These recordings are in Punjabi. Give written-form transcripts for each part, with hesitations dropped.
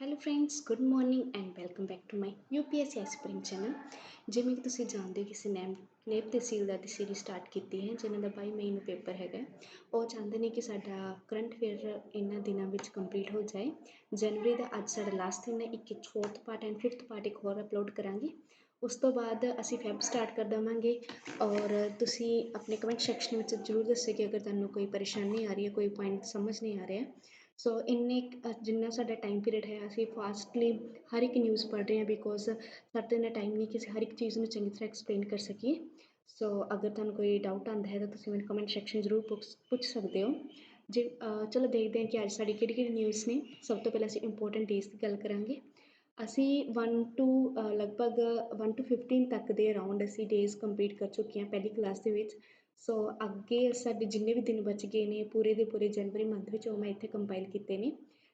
Hello friends, good morning and welcome back to my UPSC aspirant channel. ਜਿਵੇਂ ਕਿ ਤੁਸੀਂ ਜਾਣਦੇ ਹੋ, ਕਿਸੇ ਨੇਬ ਤਹਿਸੀਲਦਾਰ ਦੀ ਸੀਰੀਜ਼ ਸਟਾਰਟ ਕੀਤੀ ਹੈ ਜਿਨ੍ਹਾਂ ਦਾ 22 ਮਈ ਨੂੰ ਪੇਪਰ ਹੈਗਾ। ਉਹ ਚਾਹੁੰਦੇ ਨੇ ਕਿ ਸਾਡਾ ਕਰੰਟ ਅਫੇਅਰ ਇਹਨਾਂ ਦਿਨਾਂ ਵਿੱਚ ਕੰਪਲੀਟ ਹੋ ਜਾਏ। ਜਨਵਰੀ ਦਾ ਅੱਜ ਸਾਡਾ ਲਾਸਟ ਦਿਨ ਹੈ। ਇੱਕ fourth part and fifth part ਇੱਕ ਹੋਰ ਅਪਲੋਡ ਕਰਾਂਗੇ। ਉਸ ਤੋਂ ਬਾਅਦ ਅਸੀਂ ਫੈਬ ਸਟਾਰਟ ਕਰ ਦੇਵਾਂਗੇ। ਔਰ ਤੁਸੀਂ ਆਪਣੇ ਕਮੈਂਟ ਸੈਕਸ਼ਨ ਵਿੱਚ ਜ਼ਰੂਰ ਦੱਸਿਓ ਕਿ ਅਗਰ ਤੁਹਾਨੂੰ ਕੋਈ ਪਰੇਸ਼ਾਨੀ ਆ ਰਹੀ ਹੈ, ਕੋਈ ਪੁਆਇੰਟ ਸਮਝ ਨਹੀਂ ਆ ਰਿਹਾ। ਸੋ ਇੰਨੇ ਜਿੰਨਾ ਸਾਡਾ ਟਾਈਮ ਪੀਰੀਅਡ ਹੈ, ਅਸੀਂ ਫਾਸਟਲੀ ਹਰ ਇੱਕ ਨਿਊਜ਼ ਪੜ੍ਹ ਰਹੇ ਹਾਂ ਬਿਕੋਜ਼ ਸਾਡੇ ਇੰਨਾ ਟਾਈਮ ਨਹੀਂ ਕਿ ਅਸੀਂ ਹਰ ਇੱਕ ਚੀਜ਼ ਨੂੰ ਚੰਗੀ ਤਰ੍ਹਾਂ ਐਕਸਪਲੇਨ ਕਰ ਸਕੀਏ। ਸੋ ਅਗਰ ਤੁਹਾਨੂੰ ਕੋਈ ਡਾਊਟ ਆਉਂਦਾ ਹੈ ਤਾਂ ਤੁਸੀਂ ਮੈਨੂੰ ਕਮੈਂਟ ਸੈਕਸ਼ਨ ਜ਼ਰੂਰ ਪੁੱਛ ਸਕਦੇ ਹੋ। ਜੇ ਚਲੋ ਦੇਖਦੇ ਹਾਂ ਕਿ ਅੱਜ ਸਾਡੀ ਕਿਹੜੀ ਕਿਹੜੀ ਨਿਊਜ਼ ਨੇ। ਸਭ ਤੋਂ ਪਹਿਲਾਂ ਅਸੀਂ ਇੰਪੋਰਟੈਂਟ ਡੇਜ਼ ਦੀ ਗੱਲ ਕਰਾਂਗੇ। ਅਸੀਂ ਲਗਭਗ 1 to 15 ਤੱਕ ਦੇ ਅਰਾਊਂਡ ਅਸੀਂ ਡੇਜ਼ ਕੰਪਲੀਟ ਕਰ ਚੁੱਕੇ ਹਾਂ ਪਹਿਲੀ ਕਲਾਸ ਦੇ ਵਿੱਚ। ਸੋ ਅੱਗੇ ਸਾਡੇ ਜਿੰਨੇ ਵੀ ਦਿਨ ਬਚ ਗਏ ਨੇ ਪੂਰੇ ਦੇ ਪੂਰੇ ਜਨਵਰੀ ਮੰਥ ਵਿੱਚ, ਉਹ ਮੈਂ ਇੱਥੇ ਕੰਪਾਈਲ ਕੀਤੇ ਨੇ।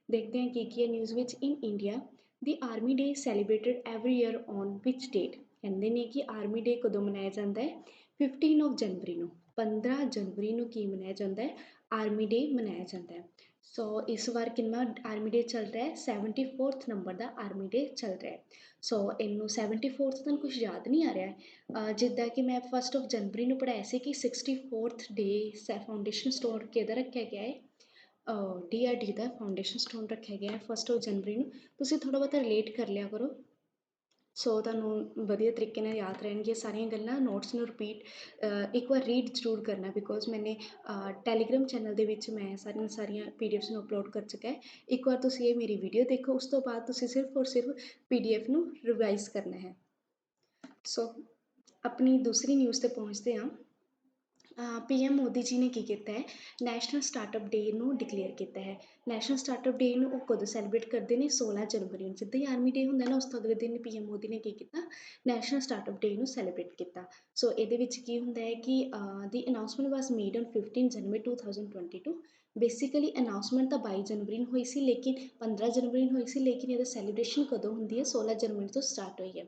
ਦੇਖਦੇ ਹਾਂ ਕੀ ਹੈ ਨਿਊਜ਼ ਵਿੱਚ। In India the army day celebrated every year on which date. ਕਹਿੰਦੇ ਨੇ ਕਿ ਆਰਮੀ ਡੇ ਕਦੋਂ ਮਨਾਇਆ ਜਾਂਦਾ ਹੈ? 15 ਜਨਵਰੀ ਨੂੰ। 15 ਜਨਵਰੀ ਨੂੰ ਕੀ ਮਨਾਇਆ ਜਾਂਦਾ ਹੈ? ਆਰਮੀ ਡੇ ਮਨਾਇਆ ਜਾਂਦਾ ਹੈ। ਸੋ ਇਸ ਵਾਰ ਕਿੰਨਾ ਆਰਮੀ ਡੇ ਚੱਲ ਰਿਹਾ ਹੈ? 74th ਨੰਬਰ ਦਾ ਆਰਮੀ ਡੇ ਚੱਲ ਰਿਹਾ ਹੈ। ਸੋ ਇਹਨੂੰ 74th ਤਾਂ ਕੁਛ ਯਾਦ ਨਹੀਂ ਆ ਰਿਹਾ। ਜਿੱਦਾਂ ਕਿ ਮੈਂ 1 ਜਨਵਰੀ ਨੂੰ ਪੜ੍ਹਾਇਆ ਸੀ ਕਿ 64th ਡੇ ਫਾਊਂਡੇਸ਼ਨ ਸਟੋਨ ਕਿਹਦਾ ਰੱਖਿਆ ਗਿਆ ਹੈ? DRD ਦਾ ਫਾਊਂਡੇਸ਼ਨ ਸਟੋਨ ਰੱਖਿਆ ਗਿਆ ਹੈ 1 ਜਨਵਰੀ ਨੂੰ। ਤੁਸੀਂ ਥੋੜ੍ਹਾ ਬਹੁਤਾ ਰਿਲੇਟ ਕਰ ਲਿਆ ਕਰੋ, ਸੋ ਤੁਹਾਨੂੰ ਵਧੀਆ ਤਰੀਕੇ ਨਾਲ ਯਾਦ ਰਹਿਣਗੀਆਂ ਸਾਰੀਆਂ ਗੱਲਾਂ। ਨੋਟਸ ਨੂੰ ਰਿਪੀਟ ਇੱਕ ਵਾਰ ਰੀਡ ਜ਼ਰੂਰ ਕਰਨਾ ਬਿਕੋਜ਼ ਮੈਨੇ ਟੈਲੀਗ੍ਰਾਮ ਚੈਨਲ ਦੇ ਵਿੱਚ ਮੈਂ ਸਾਰੀਆਂ PDFs ਨੂੰ ਅਪਲੋਡ ਕਰ ਚੁੱਕਾ ਹੈ। ਇੱਕ ਵਾਰ ਤੁਸੀਂ ਇਹ ਮੇਰੀ ਵੀਡੀਓ ਦੇਖੋ, ਉਸ ਤੋਂ ਬਾਅਦ ਤੁਸੀਂ ਸਿਰਫ ਔਰ ਸਿਰਫ PDF ਨੂੰ ਰਿਵਾਈਜ਼ ਕਰਨਾ ਹੈ। ਸੋ ਆਪਣੀ ਦੂਸਰੀ ਨਿਊਜ਼ 'ਤੇ ਪਹੁੰਚਦੇ ਹਾਂ। PM ਮੋਦੀ ਜੀ ਨੇ ਕੀ ਕੀਤਾ ਹੈ? ਨੈਸ਼ਨਲ ਸਟਾਰਟਅਪ ਡੇ ਨੂੰ ਡਿਕਲੇਅਰ ਕੀਤਾ ਹੈ। ਨੈਸ਼ਨਲ ਸਟਾਰਟਅਪ ਡੇ ਨੂੰ ਉਹ ਕਦੋਂ ਸੈਲੀਬ੍ਰੇਟ ਕਰਦੇ ਨੇ? 16 ਜਨਵਰੀ ਨੂੰ। ਜਿੱਦਾਂ ਹੀ ਆਰਮੀ ਡੇ ਹੁੰਦਾ ਨਾ, ਉਸ ਤੋਂ ਅਗਲੇ ਦਿਨ PM ਮੋਦੀ ਨੇ ਕੀ ਕੀਤਾ? ਨੈਸ਼ਨਲ ਸਟਾਰਟਅਪ ਡੇ ਨੂੰ ਸੈਲੀਬ੍ਰੇਟ ਕੀਤਾ। ਸੋ ਇਹਦੇ ਵਿੱਚ ਕੀ ਹੁੰਦਾ ਹੈ ਕਿ ਦੀ announcement was made on 15 January 2022। Basically announcement ਤਾਂ 22 ਜਨਵਰੀ ਨੂੰ ਹੋਈ ਸੀ, ਲੇਕਿਨ 15 ਜਨਵਰੀ ਨੂੰ ਹੋਈ ਸੀ, ਲੇਕਿਨ ਇਹਦਾ ਸੈਲੀਬ੍ਰੇਸ਼ਨ ਕਦੋਂ ਹੁੰਦੀ ਹੈ? 16 ਜਨਵਰੀ ਤੋਂ ਸਟਾਰਟ ਹੋਈ ਹੈ।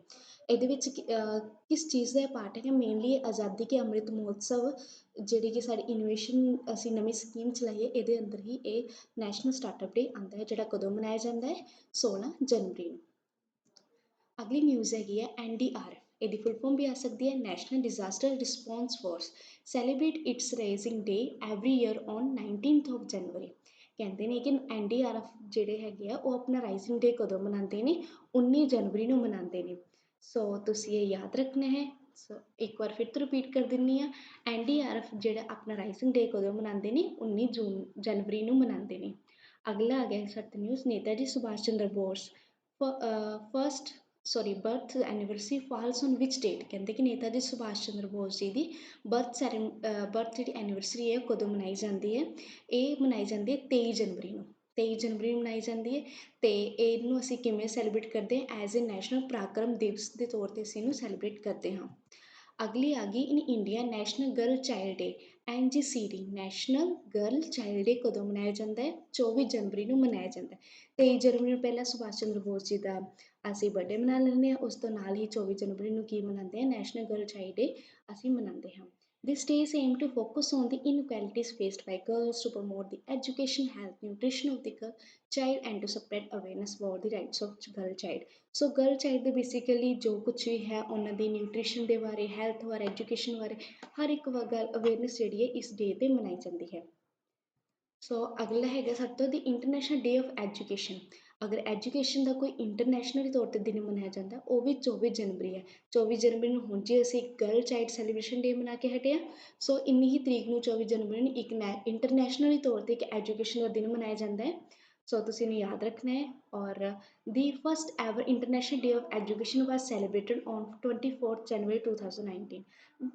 ਇਹਦੇ ਵਿੱਚ ਕਿਸ ਚੀਜ਼ ਦਾ ਪਾਰਟ ਹੈ? ਮੇਨਲੀ ਆਜ਼ਾਦੀ ਕੇ ਅੰਮ੍ਰਿਤ ਮਹੋਤਸਵ, ਜਿਹੜੀ ਕਿ ਸਾਡੀ ਇਨੋਵੇਸ਼ਨ ਅਸੀਂ ਨਵੀਂ ਸਕੀਮ ਚਲਾਈ ਹੈ, ਇਹਦੇ ਅੰਦਰ ਹੀ ਇਹ ਨੈਸ਼ਨਲ ਸਟਾਰਟਅਪ ਡੇ ਆਉਂਦਾ ਹੈ, ਜਿਹੜਾ ਕਦੋਂ ਮਨਾਇਆ ਜਾਂਦਾ ਹੈ? 16 ਜਨਵਰੀ ਨੂੰ। ਅਗਲੀ ਨਿਊਜ਼ ਹੈਗੀ ਹੈ NDR। ਇਹਦੀ ਫੁੱਲ ਫਾਰਮ ਵੀ ਆ ਸਕਦੀ ਹੈ national disaster response force. Celebrate it's rising day every year on 19 ਜਨਵਰੀ। ਕਹਿੰਦੇ ਨੇ ਕਿ NDRF ਜਿਹੜੇ ਹੈਗੇ ਆ ਉਹ ਆਪਣਾ ਰਾਈਜ਼ਿੰਗ ਡੇ ਕਦੋਂ ਮਨਾਉਂਦੇ ਨੇ? 19 ਜਨਵਰੀ ਨੂੰ ਮਨਾਉਂਦੇ ਨੇ। ਸੋ ਤੁਸੀਂ ਇਹ ਯਾਦ ਰੱਖਣਾ ਹੈ। ਸੋ ਇੱਕ ਵਾਰ ਫਿਰ ਤੋਂ ਰਿਪੀਟ ਕਰ ਦਿੰਦੀ ਹਾਂ। NDRF ਜਿਹੜਾ ਆਪਣਾ ਰਾਈਜ਼ਿੰਗ ਡੇ ਕਦੋਂ ਮਨਾਉਂਦੇ ਨੇ? 19 ਜਨਵਰੀ ਨੂੰ ਮਨਾਉਂਦੇ ਨੇ। ਅਗਲਾ ਆ ਗਿਆ ਸਾਡਾ news. Netaji Subhash Chandra Bose birth anniversary falls on which date. ਕਹਿੰਦੇ ਕਿ ਨੇਤਾ ਜੀ ਸੁਭਾਸ਼ ਚੰਦਰ ਬੋਸ ਜੀ ਦੀ ਬਰਥ ਜਿਹੜੀ ਐਨੀਵਰਸਰੀ ਹੈ ਉਹ ਕਦੋਂ ਮਨਾਈ ਜਾਂਦੀ ਹੈ? ਇਹ ਮਨਾਈ ਜਾਂਦੀ ਹੈ 23 ਜਨਵਰੀ ਨੂੰ। 23 ਜਨਵਰੀ ਨੂੰ ਮਨਾਈ ਜਾਂਦੀ ਹੈ। ਅਤੇ ਇਹਨੂੰ ਅਸੀਂ ਕਿਵੇਂ ਸੈਲੀਬ੍ਰੇਟ ਕਰਦੇ ਹਾਂ? ਐਜ਼ ਏ ਨੈਸ਼ਨਲ ਪਰਾਕਰਮ ਦਿਵਸ ਦੇ ਤੌਰ 'ਤੇ ਅਸੀਂ ਇਹਨੂੰ ਸੈਲੀਬ੍ਰੇਟ ਕਰਦੇ ਹਾਂ। ਅਗਲੀ ਆ ਗਈ in India national girl child day NGCD। National girl child day ਕਦੋਂ ਮਨਾਇਆ ਜਾਂਦਾ ਹੈ? 24 ਜਨਵਰੀ ਨੂੰ ਮਨਾਇਆ ਜਾਂਦਾ ਹੈ। 23 ਜਨਵਰੀ ਨੂੰ ਪਹਿਲਾਂ ਸੁਭਾਸ਼ ਚੰਦਰ ਬੋਸ ਜੀ ਦਾ ਅਸੀਂ ਬਰਥਡੇ ਮਨਾ ਲੈਂਦੇ ਹਾਂ, ਉਸ ਤੋਂ ਨਾਲ ਹੀ 24 ਜਨਵਰੀ ਨੂੰ ਕੀ ਮਨਾਉਂਦੇ ਹਾਂ? ਨੈਸ਼ਨਲ ਗਰਲ ਚਾਈਲਡ ਡੇ ਅਸੀਂ ਮਨਾਉਂਦੇ ਹਾਂ। This days aim to focus on the inequalities faced by girls, to promote the education, health, nutrition of the girl child and to spread awareness about the rights of girl child। So girl child ਦੇ ਬੇਸਿਕਲੀ ਜੋ ਕੁਛ ਵੀ ਹੈ ਉਹਨਾਂ ਦੀ ਨਿਊਟ੍ਰੀਸ਼ਨ ਦੇ ਬਾਰੇ, ਹੈਲਥ ਬਾਰੇ, ਐਜੂਕੇਸ਼ਨ ਬਾਰੇ ਹਰ ਇੱਕ ਗੱਲ ਅਵੇਅਰਨੈਸ ਜਿਹੜੀ ਹੈ ਇਸ ਡੇ 'ਤੇ ਮਨਾਈ ਜਾਂਦੀ ਹੈ। ਸੋ ਅਗਲਾ ਹੈਗਾ ਸਾਡੇ ਤੋਂ ਦੀ ਇੰਟਰਨੈਸ਼ਨਲ ਡੇ ਆਫ ਐਜੂਕੇਸ਼ਨ। ਅਗਰ ਐਜੂਕੇਸ਼ਨ ਦਾ ਕੋਈ ਇੰਟਰਨੈਸ਼ਨਲ ਤੌਰ 'ਤੇ ਦਿਨ ਮਨਾਇਆ ਜਾਂਦਾ ਉਹ ਵੀ 24 ਜਨਵਰੀ ਹੈ। 24 ਜਨਵਰੀ ਨੂੰ ਹੁਣ ਜੀ ਅਸੀਂ ਗਰਲ ਚਾਈਲਡ ਸੈਲੀਬ੍ਰੇਸ਼ਨ ਡੇ ਮਨਾ ਕੇ ਹਟੇ ਹਾਂ। ਸੋ ਇੰਨੀ ਹੀ ਤਰੀਕ ਨੂੰ 24 ਜਨਵਰੀ ਨੂੰ ਇੱਕ ਇੰਟਰਨੈਸ਼ਨਲੀ ਤੌਰ 'ਤੇ ਇੱਕ ਐਜੂਕੇਸ਼ਨ ਦਾ ਦਿਨ ਮਨਾਇਆ ਜਾਂਦਾ ਹੈ। ਸੋ ਤੁਸੀਂ ਇਹਨੂੰ ਯਾਦ ਰੱਖਣਾ ਹੈ। ਔਰ ਦੀ first ever international day of education was celebrated on 24 ਜਨਵਰੀ 2019।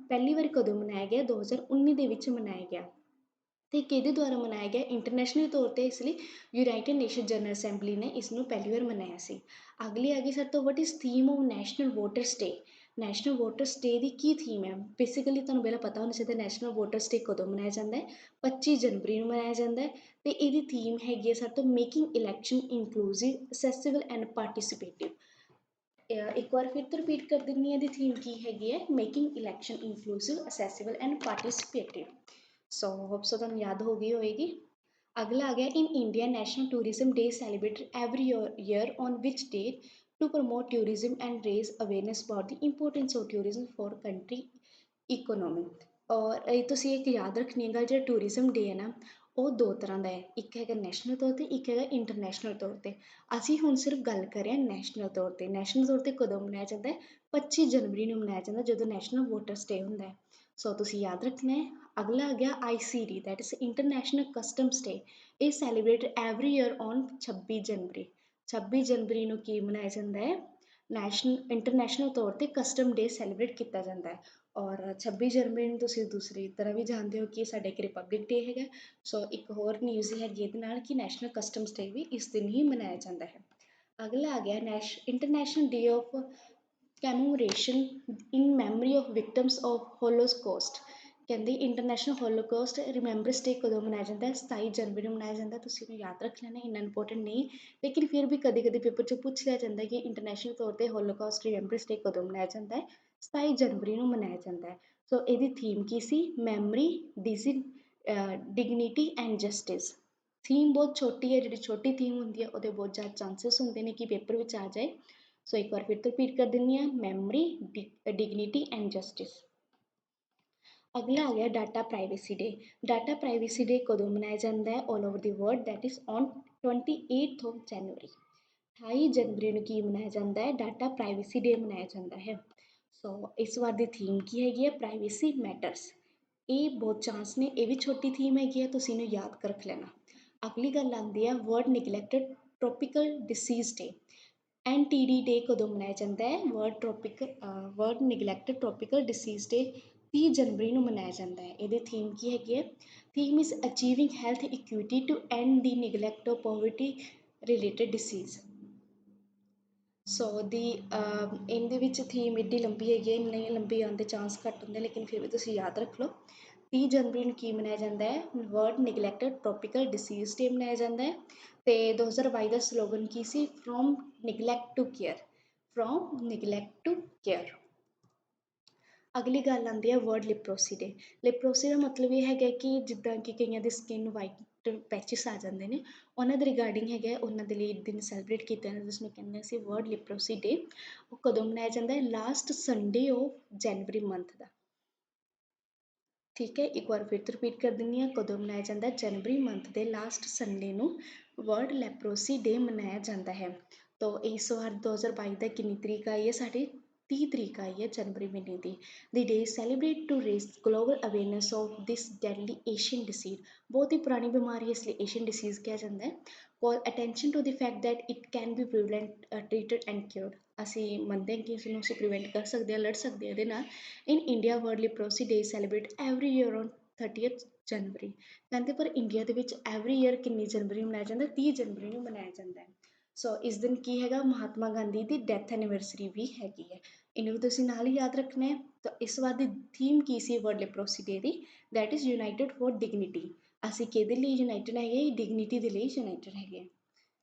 ਪਹਿਲੀ ਵਾਰ ਕਦੋਂ ਮਨਾਇਆ ਗਿਆ? 2019 ਦੇ ਵਿੱਚ ਮਨਾਇਆ ਗਿਆ। ਅਤੇ ਕਿਹਦੇ ਦੁਆਰਾ ਮਨਾਇਆ ਗਿਆ? ਇੰਟਰਨੈਸ਼ਨਲ ਤੌਰ 'ਤੇ, ਇਸ ਲਈ ਯੂਨਾਈਟਿਡ ਨੇਸ਼ਨ ਜਨਰਲ ਅਸੈਂਬਲੀ ਨੇ ਇਸ ਨੂੰ ਪਹਿਲੀ ਵਾਰ ਮਨਾਇਆ ਸੀ। ਅਗਲੀ ਆ ਗਈ ਸਾਡੇ ਤੋਂ what is theme of national voters day. National voters day ਦੀ ਕੀ ਥੀਮ ਹੈ? ਬੇਸਿਕਲੀ ਤੁਹਾਨੂੰ ਪਹਿਲਾਂ ਪਤਾ ਹੋਣਾ ਚਾਹੀਦਾ ਨੈਸ਼ਨਲ ਵੋਟਰਸ ਡੇ ਕਦੋਂ ਮਨਾਇਆ ਜਾਂਦਾ ਹੈ? 25 ਜਨਵਰੀ ਨੂੰ ਮਨਾਇਆ ਜਾਂਦਾ ਹੈ। ਅਤੇ ਇਹਦੀ ਥੀਮ ਹੈਗੀ ਹੈ ਸਾਡੇ ਤੋਂ making election inclusive, accessible and ਪਾਰਟੀਸਿਪੇਟਿਵ। ਇੱਕ ਵਾਰ ਫਿਰ ਤੋਂ ਰਿਪੀਟ ਕਰ ਦਿੰਦੀ ਹਾਂ। ਇਹਦੀ ਥੀਮ ਕੀ ਹੈਗੀ ਹੈ? Making election inclusive, accessible and participative. So hope so ਤੁਹਾਨੂੰ ਯਾਦ ਹੋ ਗਈ ਹੋਏਗੀ। अगला आ गया in India national tourism day celebrated every year on which date to promote tourism and raise awareness about the importance of tourism for country economy. ਔਰ ਇਹ ਤੁਸੀਂ ਇੱਕ ਯਾਦ ਰੱਖਣੀ ਗੱਲ, ਜਿਹੜਾ ਟੂਰਿਜ਼ਮ ਡੇ ਹੈ ਨਾ ਉਹ ਦੋ ਤਰ੍ਹਾਂ ਦਾ ਹੈ, ਇੱਕ ਹੈਗਾ ਨੈਸ਼ਨਲ ਤੌਰ 'ਤੇ, ਇੱਕ ਹੈਗਾ ਇੰਟਰਨੈਸ਼ਨਲ ਤੌਰ 'ਤੇ। ਅਸੀਂ ਹੁਣ ਸਿਰਫ ਗੱਲ ਕਰ ਰਹੇ ਹਾਂ ਨੈਸ਼ਨਲ ਤੌਰ 'ਤੇ। ਨੈਸ਼ਨਲ ਤੌਰ 'ਤੇ ਕਦੋਂ ਮਨਾਇਆ ਜਾਂਦਾ ਹੈ? 25 ਜਨਵਰੀ ਨੂੰ ਮਨਾਇਆ ਜਾਂਦਾ, ਜਦੋਂ ਨੈਸ਼ਨਲ ਵੋਟਰਸ ਡੇ ਹੁੰਦਾ ਹੈ। ਸੋ ਤੁਸੀਂ ਯਾਦ ਰੱਖਣਾ ਹੈ। ਅਗਲਾ ਆ ਗਿਆ ICD, that is international customs day. ਇਹ celebrate every year on 26 January. 26 ਜਨਵਰੀ ਨੂੰ ਕੀ ਮਨਾਇਆ ਜਾਂਦਾ ਹੈ? ਇੰਟਰਨੈਸ਼ਨਲ ਤੌਰ 'ਤੇ ਕਸਟਮ ਡੇ ਸੈਲੀਬ੍ਰੇਟ ਕੀਤਾ ਜਾਂਦਾ ਹੈ। ਔਰ 26 ਜਨਵਰੀ ਨੂੰ ਤੁਸੀਂ ਦੂਸਰੀ ਤਰ੍ਹਾਂ ਵੀ ਜਾਣਦੇ ਹੋ ਕਿ ਸਾਡਾ ਇੱਕ ਰਿਪਬਲਿਕ ਡੇ ਹੈਗਾ। ਸੋ ਇੱਕ ਹੋਰ ਨਿਊਜ਼ ਹੈਗੀ ਇਹਦੇ ਨਾਲ ਕਿ ਨੈਸ਼ਨਲ ਕਸਟਮਸ ਡੇ ਵੀ ਇਸ ਦਿਨ ਹੀ ਮਨਾਇਆ ਜਾਂਦਾ ਹੈ। ਅਗਲਾ ਆ ਗਿਆ international day of commemoration in memory of victims of holocaust. ਕਹਿੰਦੇ ਇੰਟਰਨੈਸ਼ਨਲ ਹੋਲੋਕੌਸਟ ਰਿਮੈਂਬਰੈਂਸ ਡੇ ਕਦੋਂ ਮਨਾਇਆ ਜਾਂਦਾ ਹੈ? 27 ਜਨਵਰੀ ਨੂੰ ਮਨਾਇਆ ਜਾਂਦਾ। ਤੁਸੀਂ ਇਹਨੂੰ ਯਾਦ ਰੱਖ ਲੈਣਾ, ਇੰਨਾ ਇੰਪੋਰਟੈਂਟ ਨਹੀਂ, ਲੇਕਿਨ ਫਿਰ ਵੀ ਕਦੇ ਕਦੇ ਪੇਪਰ 'ਚ ਪੁੱਛ ਲਿਆ ਜਾਂਦਾ ਕਿ ਇੰਟਰਨੈਸ਼ਨਲ ਤੌਰ 'ਤੇ ਹੋਲੋਕੌਸਟ ਰਿਮੈਂਬਰੈਂਸ ਡੇ ਕਦੋਂ ਮਨਾਇਆ ਜਾਂਦਾ ਹੈ? 27 ਜਨਵਰੀ ਨੂੰ ਮਨਾਇਆ ਜਾਂਦਾ ਹੈ। ਸੋ ਇਹਦੀ ਥੀਮ ਕੀ ਸੀ? Memory, dignity and justice. Theme ਬਹੁਤ ਛੋਟੀ ਹੈ, ਜਿਹੜੀ ਛੋਟੀ ਥੀਮ ਹੁੰਦੀ ਹੈ ਉਹਦੇ ਬਹੁਤ ਜ਼ਿਆਦਾ ਚਾਂਸਸ ਹੁੰਦੇ ਨੇ ਕਿ ਪੇਪਰ ਵਿੱਚ ਆ ਜਾਏ। ਸੋ ਇੱਕ ਵਾਰ ਫਿਰ ਤੋਂ ਰਿਪੀਟ ਕਰ ਦਿੰਦੀ ਹਾਂ, ਮੈਮਰੀ, ਡਿਗਨਿਟੀ ਐਂਡ ਜਸਟਿਸ। ਅਗਲਾ ਆ ਗਿਆ ਡਾਟਾ ਪ੍ਰਾਈਵੇਸੀ ਡੇ। ਡਾਟਾ ਪ੍ਰਾਈਵੇਸੀ ਡੇ ਕਦੋਂ ਮਨਾਇਆ ਜਾਂਦਾ ਹੈ? All over the world, that is on 28 of ਜਨਵਰੀ। 28 ਜਨਵਰੀ ਨੂੰ ਕੀ ਮਨਾਇਆ ਜਾਂਦਾ ਹੈ? ਡਾਟਾ ਪ੍ਰਾਈਵੇਸੀ ਡੇ ਮਨਾਇਆ ਜਾਂਦਾ ਹੈ। ਸੋ ਇਸ ਵਾਰ ਦੀ ਥੀਮ ਕੀ ਹੈਗੀ ਹੈ? Privacy matters. ਇਹ ਬਹੁਤ ਚਾਂਸ ਨੇ, ਇਹ ਵੀ ਛੋਟੀ ਥੀਮ ਹੈਗੀ ਹੈ, ਤੁਸੀਂ ਇਹਨੂੰ ਯਾਦ ਕਰ ਰੱਖ ਲੈਣਾ। ਅਗਲੀ ਗੱਲ ਆਉਂਦੀ ਹੈ world neglected tropical disease day. NTD day ਕਦੋਂ ਮਨਾਇਆ ਜਾਂਦਾ ਹੈ? World neglected tropical disease day 30 ਜਨਵਰੀ ਨੂੰ ਮਨਾਇਆ ਜਾਂਦਾ ਹੈ। ਇਹਦੀ ਥੀਮ ਕੀ ਹੈਗੀ ਹੈ? Theme is achieving health equity to end the neglect of poverty related disease. So ਇਹਦੇ ਵਿੱਚ ਥੀਮ ਐਡੀ ਲੰਬੀ ਹੈਗੀ ਹੈ, ਨਹੀਂ ਲੰਬੀ ਆਉਣ ਦੇ ਚਾਂਸ ਘੱਟ ਹੁੰਦੇ, ਲੇਕਿਨ ਫਿਰ ਵੀ ਤੁਸੀਂ ਯਾਦ ਰੱਖ ਲਓ। 30 ਜਨਵਰੀ ਨੂੰ ਕੀ ਮਨਾਇਆ ਜਾਂਦਾ ਹੈ? World neglected tropical disease day ਮਨਾਇਆ ਜਾਂਦਾ ਹੈ। ਤੇ 2022 ਦਾ ਸਲੋਗਨ ਕੀ ਸੀ? From neglect to care. From neglect to care. ਅਗਲੀ ਗੱਲ ਆਉਂਦੀ ਹੈ ਵਰਲਡ ਲਿਪਰੋਸੀ ਡੇ। ਲਿਪਰੋਸੀ ਦਾ ਮਤਲਬ ਇਹ ਹੈਗਾ ਕਿ ਜਿੱਦਾਂ ਕਿ ਕਈਆਂ ਦੀ ਸਕਿਨ ਵਾਈਟ ਪੈਚਿਸ ਆ ਜਾਂਦੇ ਨੇ, ਉਹਨਾਂ ਦੇ ਰਿਗਾਰਡਿੰਗ ਹੈਗਾ, ਉਹਨਾਂ ਦੇ ਲਈ ਦਿਨ ਸੈਲੀਬ੍ਰੇਟ ਕੀਤਾ ਜਾਂਦਾ, ਜਿਸਨੂੰ ਕਹਿੰਦੇ ਅਸੀਂ ਵਰਲਡ ਲਿਪਰੋਸੀ ਡੇ। ਉਹ ਕਦੋਂ ਮਨਾਇਆ ਜਾਂਦਾ ਹੈ? Last Sunday of January month ਦਾ। ਠੀਕ ਹੈ, ਇੱਕ ਵਾਰ ਫਿਰ ਤੋਂ ਰਿਪੀਟ ਕਰ ਦਿੰਦੀ ਹਾਂ, ਕਦੋਂ ਮਨਾਇਆ ਜਾਂਦਾ? ਜਨਵਰੀ ਮੰਥ ਦੇ ਲਾਸਟ ਸੰਡੇ ਨੂੰ ਵਰਲਡ ਲੈਪਰੋਸੀ ਡੇ ਮਨਾਇਆ ਜਾਂਦਾ ਹੈ। ਤਾਂ ਇਸ ਵਾਰ 2022 ਦਾ ਕਿੰਨੀ ਤਰੀਕ ਆਈ ਹੈ? ਸਾਡੀ 30 ਤਰੀਕ ਆਈ ਹੈ ਜਨਵਰੀ ਮਹੀਨੇ ਦੀ। The day celebrate to raise global awareness of this deadly Asian disease. ਬਹੁਤ ਹੀ ਪੁਰਾਣੀ ਬਿਮਾਰੀ, ਇਸ ਲਈ ਏਸ਼ੀਅਨ ਡਿਸੀਜ਼ ਕਿਹਾ ਜਾਂਦਾ ਹੈ। Call attention to the fact that it can be prevent, treated and cured. ਅਸੀਂ ਮੰਨਦੇ ਹਾਂ ਕਿ ਇਸ ਨੂੰ ਅਸੀਂ ਪ੍ਰੀਵੈਂਟ ਕਰ ਸਕਦੇ ਹਾਂ, ਲੜ ਸਕਦੇ ਹਾਂ ਇਹਦੇ ਨਾਲ। In India world leprosy day celebrate every year on 30th January. ਕਹਿੰਦੇ ਪਰ ਇੰਡੀਆ ਦੇ ਵਿੱਚ ਐਵਰੀ ਈਅਰ ਕਿੰਨੀ ਜਨਵਰੀ ਨੂੰ ਮਨਾਇਆ ਜਾਂਦਾ? 30 ਜਨਵਰੀ ਨੂੰ ਮਨਾਇਆ ਜਾਂਦਾ ਹੈ। ਸੋ ਇਸ ਦਿਨ ਕੀ ਹੈਗਾ? ਮਹਾਤਮਾ ਗਾਂਧੀ ਦੀ ਡੈਥ ਐਨੀਵਰਸਰੀ ਵੀ ਹੈਗੀ ਹੈ। ਇਹਨੂੰ ਵੀ ਤੁਸੀਂ ਨਾਲ ਹੀ ਯਾਦ ਰੱਖਣਾ ਹੈ। ਤਾਂ ਇਸ ਵਾਰ ਦੀ ਥੀਮ ਕੀ ਸੀ world leprosy day the? That is United for dignity. ਅਸੀਂ ਕਿਹਦੇ ਲਈ ਯੂਨਾਈਟਿਡ ਹੈਗੇ? ਡਿਗਨਿਟੀ ਦੇ ਲਈ ਯੂਨਾਈਟਿਡ ਹੈਗੇ।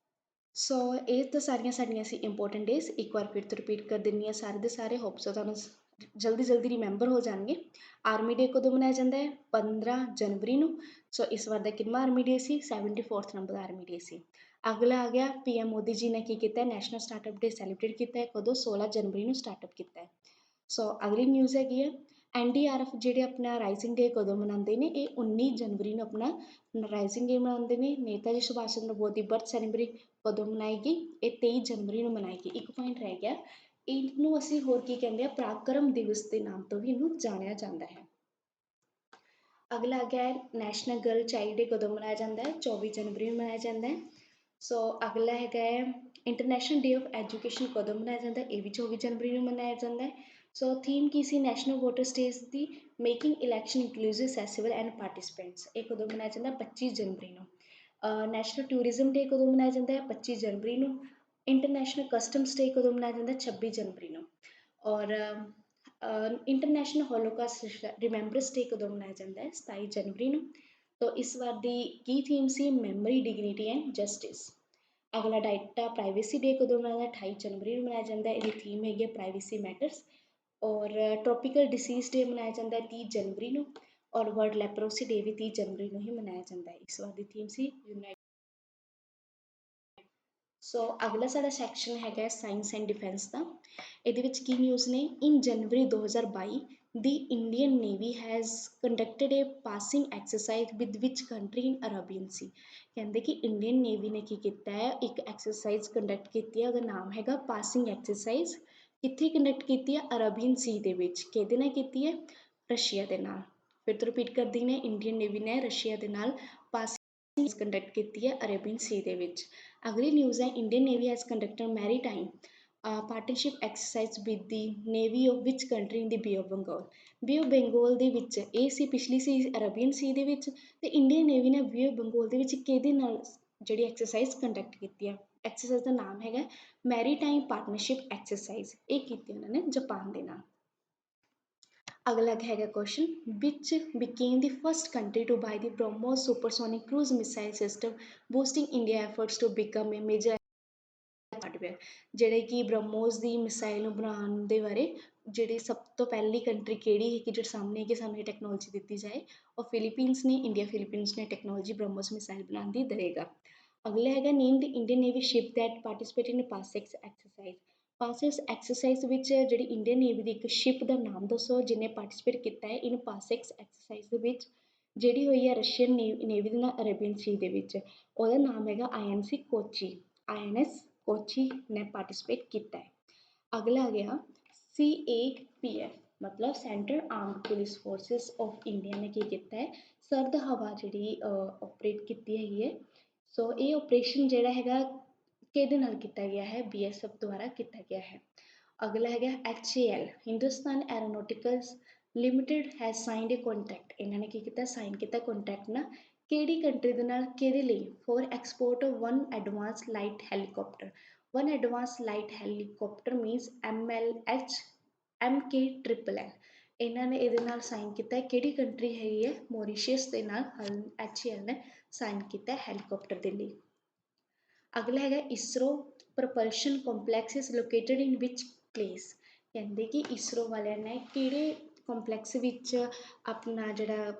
ਸੋ ਇਹ ਤਾਂ ਸਾਰੀਆਂ ਸਾਡੀਆਂ ਸੀ ਇੰਪੋਰਟੈਂਟ ਡੇਜ਼। ਇੱਕ ਵਾਰ ਫਿਰ ਤੋਂ ਰਿਪੀਟ ਕਰ ਦਿੰਦੀ ਹਾਂ ਸਾਰੇ ਦੇ ਸਾਰੇ, ਹੋਪ ਸੋ ਤੁਹਾਨੂੰ ਜਲਦੀ ਜਲਦੀ ਰਿਮੈਂਬਰ ਹੋ ਜਾਣਗੇ। ਆਰਮੀ ਡੇ ਕਦੋਂ ਮਨਾਇਆ ਜਾਂਦਾ ਹੈ? 15 ਜਨਵਰੀ ਨੂੰ। ਸੋ ਇਸ ਵਾਰ ਦਾ ਕਿੰਨਾ ਆਰਮੀ ਡੇ ਸੀ? 74th ਨੰਬਰ ਦਾ ਆਰਮੀ ਡੇ ਸੀ। ਅਗਲਾ ਆ ਗਿਆ PM ਮੋਦੀ ਜੀ ਨੇ ਕੀ ਕੀਤਾ? ਨੈਸ਼ਨਲ ਸਟਾਰਟਅਪ ਡੇ ਸੈਲੀਬ੍ਰੇਟ ਕੀਤਾ ਹੈ। ਕਦੋਂ? 16 ਜਨਵਰੀ ਨੂੰ ਸਟਾਰਟਅਪ ਕੀਤਾ ਹੈ। ਸੋ ਅਗਲੀ ਨਿਊਜ਼ ਹੈਗੀ ਹੈ NDRF ਜਿਹੜੇ ਆਪਣਾ ਰਾਈਜ਼ਿੰਗ ਡੇ ਕਦੋਂ ਮਨਾਉਂਦੇ ਨੇ? ਇਹ 19 ਜਨਵਰੀ ਨੂੰ ਆਪਣਾ ਰਾਈਜ਼ਿੰਗ ਡੇ ਮਨਾਉਂਦੇ ਨੇ। ਨੇਤਾ ਜੀ ਸੁਭਾਸ਼ ਚੰਦਰ ਬੋਸ ਦੀ ਬਰਥ ਸੈਲੀਬ੍ਰੇਟ ਕਦੋਂ ਮਨਾਏਗੀ? ਇਹ 23 ਜਨਵਰੀ ਨੂੰ ਮਨਾਏਗੀ। ਇੱਕ ਪੁਆਇੰਟ ਰਹਿ ਗਿਆ, ਇਹਨੂੰ ਅਸੀਂ ਹੋਰ ਕੀ ਕਹਿੰਦੇ ਆ? ਪਰਾਕਰਮ ਦਿਵਸ ਦੇ ਨਾਮ ਤੋਂ ਵੀ ਇਹਨੂੰ ਜਾਣਿਆ ਜਾਂਦਾ ਹੈ। ਅਗਲਾ ਆ ਗਿਆ ਨੈਸ਼ਨਲ ਗਰਲ ਚਾਈਲਡ ਡੇ ਕਦੋਂ ਮਨਾਇਆ ਜਾਂਦਾ ਹੈ? 24 ਜਨਵਰੀ ਨੂੰ ਮਨਾਇਆ ਜਾਂਦਾ ਹੈ। ਸੋ ਅਗਲਾ ਹੈਗਾ ਹੈ ਇੰਟਰਨੈਸ਼ਨਲ ਡੇ ਆਫ ਐਜੂਕੇਸ਼ਨ ਕਦੋਂ ਮਨਾਇਆ ਜਾਂਦਾ? ਇਹ ਵੀ 24 ਜਨਵਰੀ ਨੂੰ ਮਨਾਇਆ ਜਾਂਦਾ ਹੈ। ਸੋ ਥੀਮ ਕੀ ਸੀ ਨੈਸ਼ਨਲ ਵੋਟਰ ਡੇਜ਼ ਦੀ? Making election inclusive, accessible and participants. ਇਹ ਕਦੋਂ ਮਨਾਇਆ ਜਾਂਦਾ? 25 ਜਨਵਰੀ ਨੂੰ। ਨੈਸ਼ਨਲ ਟੂਰਿਜ਼ਮ ਡੇ ਕਦੋਂ ਮਨਾਇਆ ਜਾਂਦਾ ਹੈ? 25 ਜਨਵਰੀ ਨੂੰ। ਇੰਟਰਨੈਸ਼ਨਲ ਕਸਟਮਸ ਡੇ ਕਦੋਂ ਮਨਾਇਆ ਜਾਂਦਾ? 26 ਜਨਵਰੀ ਨੂੰ। ਔਰ ਇੰਟਰਨੈਸ਼ਨਲ ਹੋਲੋਕਾਸਟ ਰਿਮੈਂਬਰੈਂਸ ਡੇ ਕਦੋਂ ਮਨਾਇਆ ਜਾਂਦਾ ਹੈ? 27 ਜਨਵਰੀ ਨੂੰ। ਤਾਂ ਇਸ ਵਾਰ ਦੀ ਕੀ ਥੀਮ ਸੀ? Memory, dignity and justice. ਅਗਲਾ ਡਾਟਾ ਪ੍ਰਾਈਵੇਸੀ ਡੇ ਕਦੋਂ ਮਨਾਇਆ? 28 ਜਨਵਰੀ ਨੂੰ ਮਨਾਇਆ ਜਾਂਦਾ ਹੈ। ਇਹਦੀ ਥੀਮ ਹੈਗੀ ਹੈ ਪ੍ਰਾਈਵੇਸੀ ਮੈਟਰਸ। ਔਰ ਟ੍ਰੋਪੀਕਲ ਡਿਸੀਜ਼ ਡੇ ਮਨਾਇਆ ਜਾਂਦਾ ਹੈ 30 ਜਨਵਰੀ ਨੂੰ। ਔਰ ਵਰਲਡ ਲੈਪਰੋਸੀ ਡੇ ਵੀ 30 ਜਨਵਰੀ ਨੂੰ ਹੀ ਮਨਾਇਆ ਜਾਂਦਾ ਹੈ। ਇਸ ਵਾਰ ਦੀ ਥੀਮ ਸੀ ਯੂਨਾਈਟ। ਸੋ ਅਗਲਾ ਸਾਡਾ ਸੈਕਸ਼ਨ ਹੈਗਾ ਸਾਇੰਸ ਐਂਡ ਡਿਫੈਂਸ ਦਾ। ਇਹਦੇ ਵਿੱਚ ਕੀ ਨਿਊਜ਼ ਨੇ? In January 2022 the Indian navy has conducted a passing exercise with which country in Arabian sea. ਕਹਿੰਦੇ ਕਿ ਇੰਡੀਅਨ ਨੇਵੀ ਨੇ ਕੀ ਕੀਤਾ ਹੈ, ਇੱਕ ਐਕਸਰਸਾਈਜ਼ ਕੰਡਕਟ ਕੀਤੀ ਹੈ, ਉਹਦਾ ਨਾਮ ਹੈਗਾ ਪਾਸਿੰਗ ਐਕਸਰਸਾਈਜ਼। ਕਿੱਥੇ ਕੰਡਕਟ ਕੀਤੀ ਹੈ? ਅਰਬੀਅਨ ਸੀ ਦੇ ਵਿੱਚ। ਕਿਹਦੇ ਨਾਲ ਕੀਤੀ ਹੈ? ਰਸ਼ੀਆ ਦੇ ਨਾਲ। ਫਿਰ ਤੋਂ ਰਿਪੀਟ ਕਰਦੀ ਨੇ, ਇੰਡੀਅਨ ਨੇਵੀ ਨੇ ਰਸ਼ੀਆ ਦੇ ਨਾਲ ਪਾਸਿੰਗ ਕੰਡਕਟ ਕੀਤੀ ਹੈ ਅਰੇਬੀਅਨ ਸੀ ਦੇ ਵਿੱਚ। ਅਗਲੀ ਨਿਊਜ਼ ਹੈ, Indian navy has conducted maritime partnership exercise with the navy of which country in the bay of Bengal. Bay of Bengal ਦੇ ਵਿੱਚ ਇਹ ਸੀ, ਪਿਛਲੀ ਸੀ ਅਰਬੀਅਨ ਸੀ ਦੇ ਵਿੱਚ, ਤੇ ਇੰਡੀਅਨ ਨੇਵੀ ਨੇ ਬੇ ਆਫ ਬੰਗਾਲ ਦੇ ਵਿੱਚ ਕਿਹਦੇ ਨਾਲ ਜਿਹੜੀ ਐਕਸਰਸਾਈਜ਼ ਕੰਡਕਟ ਕੀਤੀ ਹੈ? ਐਕਸਰਸਾਈਜ਼ ਦਾ ਨਾਮ ਹੈਗਾ ਮੈਰੀਟਾਈਮ ਪਾਰਟਨਰਸ਼ਿਪ ਐਕਸਰਸਾਈਜ਼। ਇਹ ਕੀਤੀ ਉਹਨਾਂ ਨੇ ਜਾਪਾਨ ਦੇ ਨਾਲ। ਅਗਲਾ ਹੈਗਾ question, which became the first country to buy the BrahMos supersonic cruise missile system boosting India efforts to become a major hardware. ਜਿਹੜੇ ਕਿ ਬ੍ਰਹਮੋਸ ਦੀ ਮਿਸਾਈਲ ਨੂੰ ਬਣਾਉਣ ਦੇ ਬਾਰੇ ਜਿਹੜੀ ਸਭ ਤੋਂ ਪਹਿਲੀ ਕੰਟਰੀ ਕਿਹੜੀ ਹੈ ਕਿ ਜਿਹੜੇ ਸਾਹਮਣੇ ਹੈ ਕਿ ਸਾਨੂੰ ਇਹ ਟੈਕਨੋਲੋਜੀ ਦਿੱਤੀ ਜਾਏ, ਉਹ ਫਿਲੀਪੀਨਸ ਨੇ। ਇੰਡੀਆ ਫਿਲੀਪੀਨਸ ਨੇ ਟੈਕਨੋਲੋਜੀ ਬ੍ਰਹਮੋਸ ਮਿਸਾਈਲ ਬਣਾਉਣ ਦੀ ਦੇਗਾ। ਅਗਲਾ ਹੈਗਾ, name the Indian navy ship that participate in PASSEX exercise. PASSEX exercise ਵਿੱਚ ਜਿਹੜੀ ਇੰਡੀਅਨ ਨੇਵੀ ਦੀ ਇੱਕ ਸ਼ਿਪ ਦਾ ਨਾਮ ਦੱਸੋ ਜਿਹਨੇ ਪਾਰਟੀਸਪੇਟ ਕੀਤਾ ਹੈ ਇਨ ਪਾਸਿਕਸ ਐਕਸਰਸਾਈਜ਼ ਦੇ ਵਿੱਚ, ਜਿਹੜੀ ਹੋਈ ਹੈ ਰਸ਼ੀਅਨ ਨੇਵੀ ਦੇ ਨਾਲ ਅਰੇਬੀਅਨ ਸੀ ਦੇ ਵਿੱਚ। ਉਹਦਾ ਨਾਮ ਹੈਗਾ INC ਕੋਚੀ। INS ਕੋਚੀ ਨੇ ਪਾਰਟੀਸਪੇਟ ਕੀਤਾ ਹੈ। ਅਗਲਾ ਆ ਗਿਆ CAPF, ਮਤਲਬ central armed police forces of India ਨੇ ਕੀ ਕੀਤਾ ਹੈ? ਸਰਦ ਹਵਾ ਜਿਹੜੀ ਆਪਰੇਟ ਕੀਤੀ ਹੈਗੀ ਹੈ। ਸੋ ਇਹ ਆਪਰੇਸ਼ਨ ਜਿਹੜਾ ਹੈਗਾ ਕਿਹਦੇ ਨਾਲ ਕੀਤਾ ਗਿਆ ਹੈ? BSF ਦੁਆਰਾ ਕੀਤਾ ਗਿਆ ਹੈ। ਅਗਲਾ ਹੈਗਾ HAL, Hindustan aeronauticals limited has signed a contract. ਇਹਨਾਂ ਨੇ ਕੀ ਕੀਤਾ? ਸਾਈਨ ਕੀਤਾ ਕੰਟਰੈਕਟ ਨਾਲ। ਕਿਹੜੀ ਕੰਟਰੀ ਦੇ ਨਾਲ? ਕਿਹਦੇ ਲਈ? For export of one advance light helicopter. One advance light helicopter means MLH MK-LLL। ਇਹਨਾਂ ਨੇ ਇਹਦੇ ਨਾਲ ਸਾਈਨ ਕੀਤਾ ਹੈ। ਕਿਹੜੀ ਕੰਟਰੀ ਹੈਗੀ ਹੈ? ਮੋਰੀਸ਼ੀਅਸ ਦੇ ਨਾਲ HAL ਨੇ ਸਾਈਨ ਕੀਤਾ ਹੈਲੀਕਾਪਟਰ ਦੇ ਲਈ। ਅਗਲਾ ਹੈਗਾ ISRO propulsion complex is located in which place. ਕਹਿੰਦੇ ਕਿ ਇਸਰੋ ਵਾਲਿਆਂ ਨੇ ਕਿਹੜੇ ਕੰਪਲੈਕਸ ਵਿੱਚ ਆਪਣਾ ਜਿਹੜਾ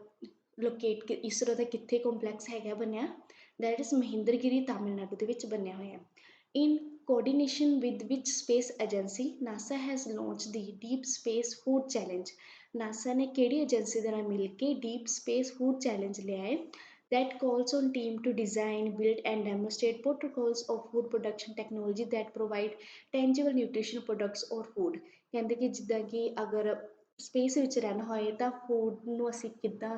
ਲੋਕੇਟ, ਇਸਰੋ ਦਾ ਕਿੱਥੇ ਕੰਪਲੈਕਸ ਹੈਗਾ ਬਣਿਆ? ਦੈਟ ਇਜ਼ ਮਹਿੰਦਰਗਿਰੀ, ਤਾਮਿਲਨਾਡੂ ਦੇ ਵਿੱਚ ਬਣਿਆ ਹੋਇਆ। In coordination with which space agency NASA has launch the deep space food challenge. NASA ਨੇ ਕਿਹੜੀ ਏਜੰਸੀ ਦੇ ਨਾਲ ਮਿਲ ਕੇ ਡੀਪ ਸਪੇਸ ਫੂਡ ਚੈਲੰਜ ਲਿਆ ਹੈ? that calls on team to design, build and demonstrate protocols of food production technology that provide tangible nutritional products or food। ਕਹਿੰਦੇ ਕਿ ਜਿੱਦਾਂ ਕਿ ਅਗਰ ਸਪੇਸ ਵਿੱਚ ਰਹਿਣਾ ਹੋਏ ਤਾਂ ਫੂਡ ਨੂੰ ਅਸੀਂ ਕਿੱਦਾਂ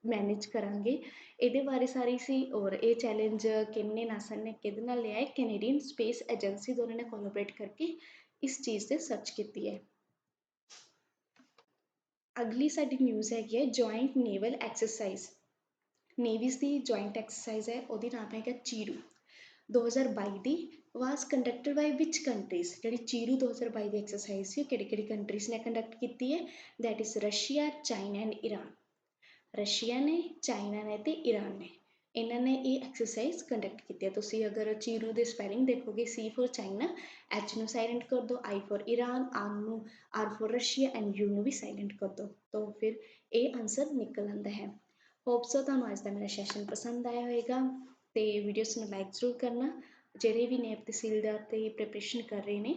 ਮੈਨੇਜ ਕਰਾਂਗੇ, ਇਹਦੇ ਬਾਰੇ ਸਾਰੀ ਸੀ। ਔਰ ਇਹ ਚੈਲੰਜ ਕਿਹਨੇ, ਨਾਸਾ ਨੇ ਕਿਹਦੇ ਨਾਲ ਲਿਆ ਹੈ? ਕੈਨੇਡੀਅਨ ਸਪੇਸ ਏਜੰਸੀ ਦੋਨਾਂ ਨੇ ਕੋਲੋਬਰੇਟ ਕਰਕੇ ਇਸ ਚੀਜ਼ 'ਤੇ ਸਰਚ ਕੀਤੀ ਹੈ। ਅਗਲੀ ਸਾਡੀ ਨਿਊਜ਼ ਹੈਗੀ ਹੈ ਜੁਆਇੰਟ ਨੇਵਲ ਐਕਸਰਸਾਈਜ਼। ਨੇਵੀਜ਼ ਦੀ ਜੁਆਇੰਟ ਐਕਸਰਸਾਈਜ਼ ਹੈ, ਉਹਦੀ ਨਾਮ ਹੈਗਾ ਚੀਰੂ 2022 ਦੀ। ਵਾਸ ਕੰਡਕਟਡ ਬਾਈ ਵਿਚ ਕੰਟਰੀਜ਼। ਜਿਹੜੀ ਚੀਰੂ 2022 ਦੀ ਐਕਸਰਸਾਈਜ਼ ਸੀ ਉਹ ਕਿਹੜੀ ਕਿਹੜੀ ਕੰਟਰੀਜ਼ ਨੇ ਕੰਡਕਟ ਕੀਤੀ ਹੈ? That is Russia, China and Iran. Russia ਨੇ, ਚਾਈਨਾ ਨੇ ਤੇ ਈਰਾਨ ਨੇ, ਇਹਨਾਂ ਨੇ ਇਹ ਐਕਸਰਸਾਈਜ਼ ਕੰਡਕਟ ਕੀਤੀ ਹੈ। ਤੁਸੀਂ ਅਗਰ ਚੀਰੂ ਦੇ ਸਪੈਲਿੰਗ ਦੇਖੋਗੇ, C ਫॉर ਚਾਈਨਾ, H ਨੂੰ ਸਾਇਲੈਂਟ ਕਰ ਦਿਓ, I for Iran, R for Russia and U ਨੂੰ ਵੀ ਸਾਇਲੈਂਟ ਕਰ ਦਿਓ, ਤਾਂ ਫਿਰ ਇਹ ਆਨਸਰ ਨਿਕਲ ਆਉਂਦਾ ਹੈ। ਹੋਪ ਸੋ ਤੁਹਾਨੂੰ ਅੱਜ ਦਾ ਮੇਰਾ ਸੈਸ਼ਨ ਪਸੰਦ ਆਇਆ ਹੋਵੇਗਾ, ਅਤੇ ਵੀਡੀਓਸ ਨੂੰ ਲਾਈਕ ਜ਼ਰੂਰ ਕਰਨਾ। ਜਿਹੜੇ ਵੀ ਨੇਬ ਤਹਿਸੀਲਦਾਰ ਦੀ ਪ੍ਰੈਪਰੇਸ਼ਨ ਕਰ ਰਹੇ ਨੇ,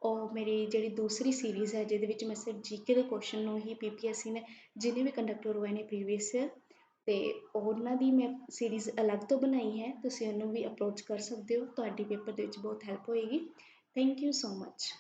ਉਹ ਮੇਰੀ ਜਿਹੜੀ ਦੂਸਰੀ ਸੀਰੀਜ਼ ਹੈ ਜਿਹਦੇ ਵਿੱਚ ਮੈਂ ਸਿਰਫ GK ਦੇ ਕੁਐਸਚਨ ਨੂੰ ਹੀ PPSC ਨੇ ਜਿਹਨੇ ਵੀ ਕੰਡਕਟ ਕਰਵਾਏ ਨੇ ਪ੍ਰੀਵੀਅਸ ਈਅਰ, ਅਤੇ ਉਹਨਾਂ ਦੀ ਮੈਂ ਸੀਰੀਜ਼ ਅਲੱਗ ਤੋਂ ਬਣਾਈ ਹੈ। ਤੁਸੀਂ ਉਹਨੂੰ ਵੀ ਅਪਰੋਚ ਕਰ ਸਕਦੇ ਹੋ, ਤੁਹਾਡੀ ਪੇਪਰ ਦੇ ਵਿੱਚ ਬਹੁਤ ਹੈਲਪ ਹੋਏਗੀ। Thank you so much.